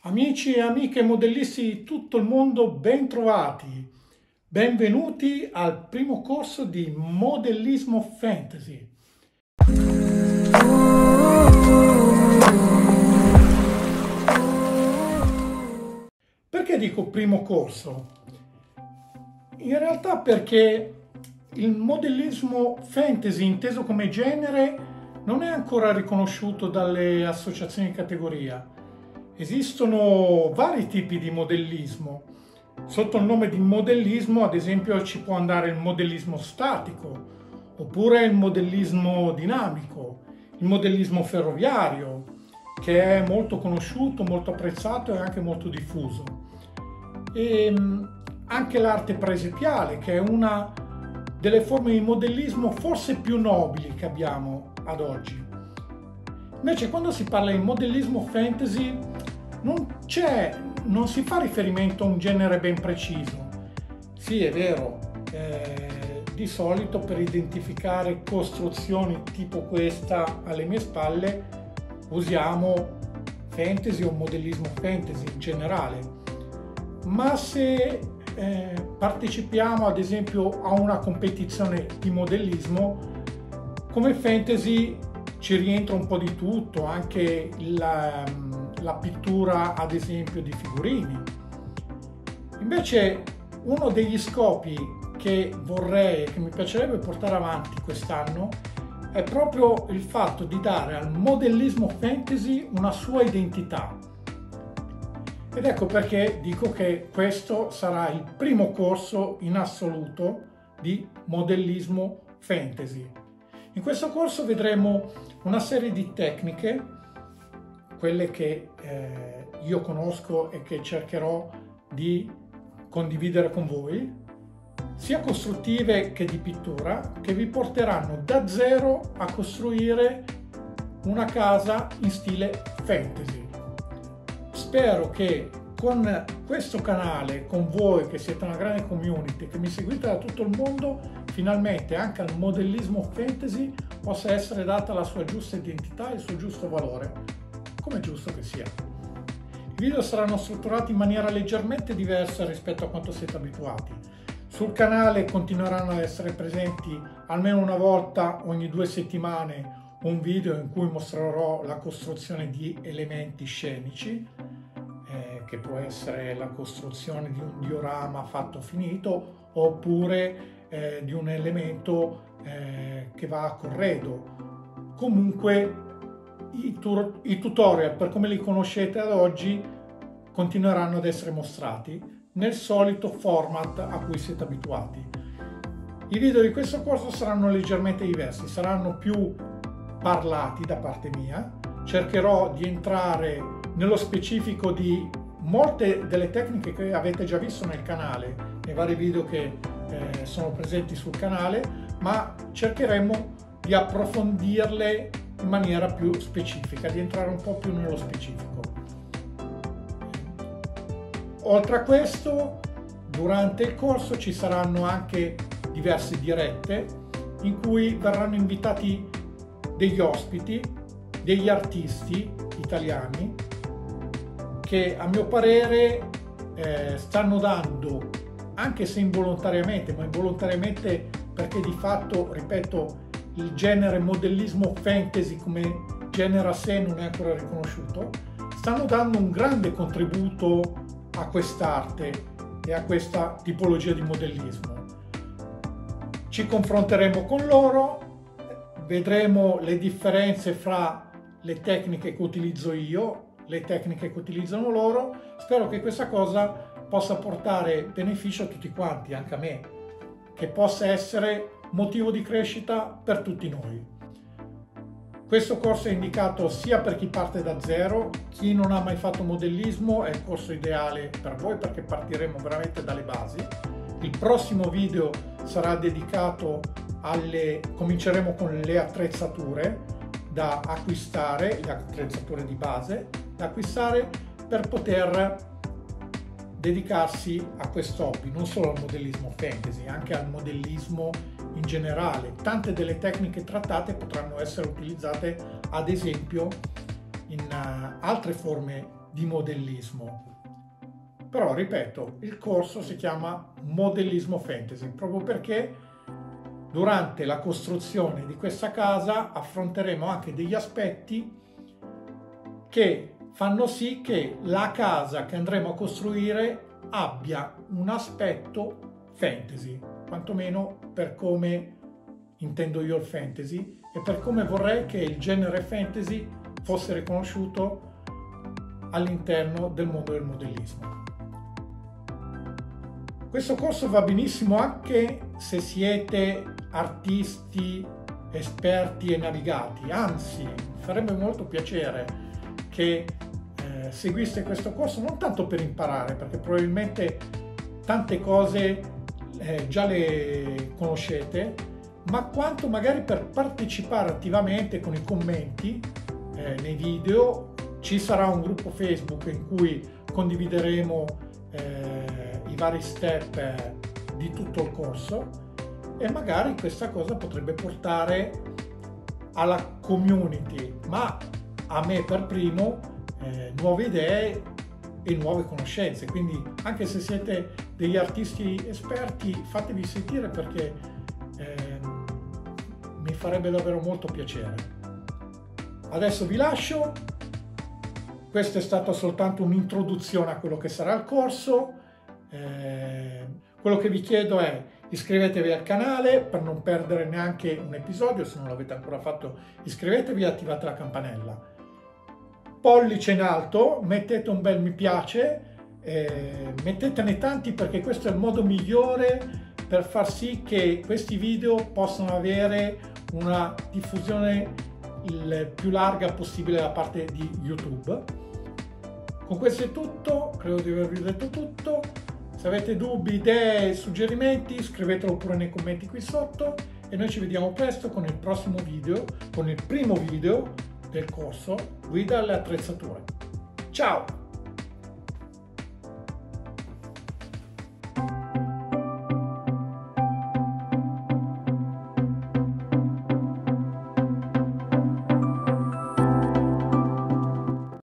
Amici e amiche modellisti di tutto il mondo, bentrovati! Benvenuti al primo corso di modellismo fantasy. Perché dico primo corso? In realtà perché il modellismo fantasy, inteso come genere, non è ancora riconosciuto dalle associazioni di categoria. Esistono vari tipi di modellismo. Sotto il nome di modellismo, ad esempio, ci può andare il modellismo statico, oppure il modellismo dinamico, il modellismo ferroviario, che è molto conosciuto, molto apprezzato e anche molto diffuso. E anche l'arte presepiale, che è una delle forme di modellismo forse più nobili che abbiamo ad oggi. Invece quando si parla di modellismo fantasy non si fa riferimento a un genere ben preciso. Sì, è vero, di solito per identificare costruzioni tipo questa alle mie spalle usiamo fantasy o modellismo fantasy in generale, ma se partecipiamo ad esempio a una competizione di modellismo, come fantasy ci rientra un po' di tutto, anche la pittura ad esempio di figurini. Invece uno degli scopi che mi piacerebbe portare avanti quest'anno è proprio il fatto di dare al modellismo fantasy una sua identità. Ed ecco perché dico che questo sarà il primo corso in assoluto di modellismo fantasy. In questo corso vedremo una serie di tecniche, quelle che io conosco e che cercherò di condividere con voi, sia costruttive che di pittura, che vi porteranno da zero a costruire una casa in stile fantasy. Spero che con questo canale, con voi che siete una grande community, che mi seguite da tutto il mondo, finalmente anche al modellismo fantasy possa essere data la sua giusta identità e il suo giusto valore, come è giusto che sia. I video saranno strutturati in maniera leggermente diversa rispetto a quanto siete abituati. Sul canale continueranno ad essere presenti almeno una volta ogni 2 settimane un video in cui mostrerò la costruzione di elementi scenici, che può essere la costruzione di un diorama fatto finito oppure di un elemento che va a corredo. Comunque i tutorial, per come li conoscete ad oggi, continueranno ad essere mostrati nel solito format a cui siete abituati. I video di questo corso saranno leggermente diversi, saranno più parlati da parte mia. Cercherò di entrare nello specifico di molte delle tecniche che avete già visto nel canale, nei vari video che sono presenti sul canale, ma cercheremo di approfondirle in maniera più specifica, di entrare un po' più nello specifico. Oltre a questo, durante il corso ci saranno anche diverse dirette in cui verranno invitati degli ospiti, degli artisti italiani che a mio parere stanno dando, anche se involontariamente, ma involontariamente perché di fatto, ripeto, il genere modellismo fantasy come genere a sé non è ancora riconosciuto, stanno dando un grande contributo a quest'arte e a questa tipologia di modellismo. Ci confronteremo con loro, vedremo le differenze fra le tecniche che utilizzo io, le tecniche che utilizzano loro. Spero che questa cosa possa portare beneficio a tutti quanti, anche a me, che possa essere motivo di crescita per tutti noi. Questo corso è indicato sia per chi parte da zero, chi non ha mai fatto modellismo è il corso ideale per voi perché partiremo veramente dalle basi. Il prossimo video sarà dedicato cominceremo con le attrezzature da acquistare, le attrezzature di base da acquistare per poter dedicarsi a questo hobby, non solo al modellismo fantasy, anche al modellismo in generale. Tante delle tecniche trattate potranno essere utilizzate ad esempio in altre forme di modellismo. Però, ripeto, il corso si chiama Modellismo Fantasy, proprio perché durante la costruzione di questa casa affronteremo anche degli aspetti che fanno sì che la casa che andremo a costruire abbia un aspetto fantasy, quantomeno per come intendo io il fantasy e per come vorrei che il genere fantasy fosse riconosciuto all'interno del mondo del modellismo. Questo corso va benissimo anche se siete artisti, esperti e navigati, anzi, mi farebbe molto piacere che seguiste questo corso non tanto per imparare, perché probabilmente tante cose già le conoscete, ma quanto magari per partecipare attivamente con i commenti nei video. Ci sarà un gruppo Facebook in cui condivideremo i vari step di tutto il corso e magari questa cosa potrebbe portare alla community, ma a me per primo, nuove idee e nuove conoscenze. Quindi anche se siete degli artisti esperti, fatevi sentire, perché mi farebbe davvero molto piacere. Adesso vi lascio. Questa è stata soltanto un'introduzione a quello che sarà il corso. Quello che vi chiedo è: iscrivetevi al canale per non perdere neanche un episodio. Se non l'avete ancora fatto, iscrivetevi e attivate la campanella. Pollice in alto, mettete un bel mi piace, mettetene tanti, perché questo è il modo migliore per far sì che questi video possano avere una diffusione il più larga possibile da parte di YouTube. Con questo è tutto, credo di avervi detto tutto. Se avete dubbi, idee, suggerimenti, scrivetelo pure nei commenti qui sotto e noi ci vediamo presto con il prossimo video, con il primo video del corso Guida alle attrezzature. Ciao!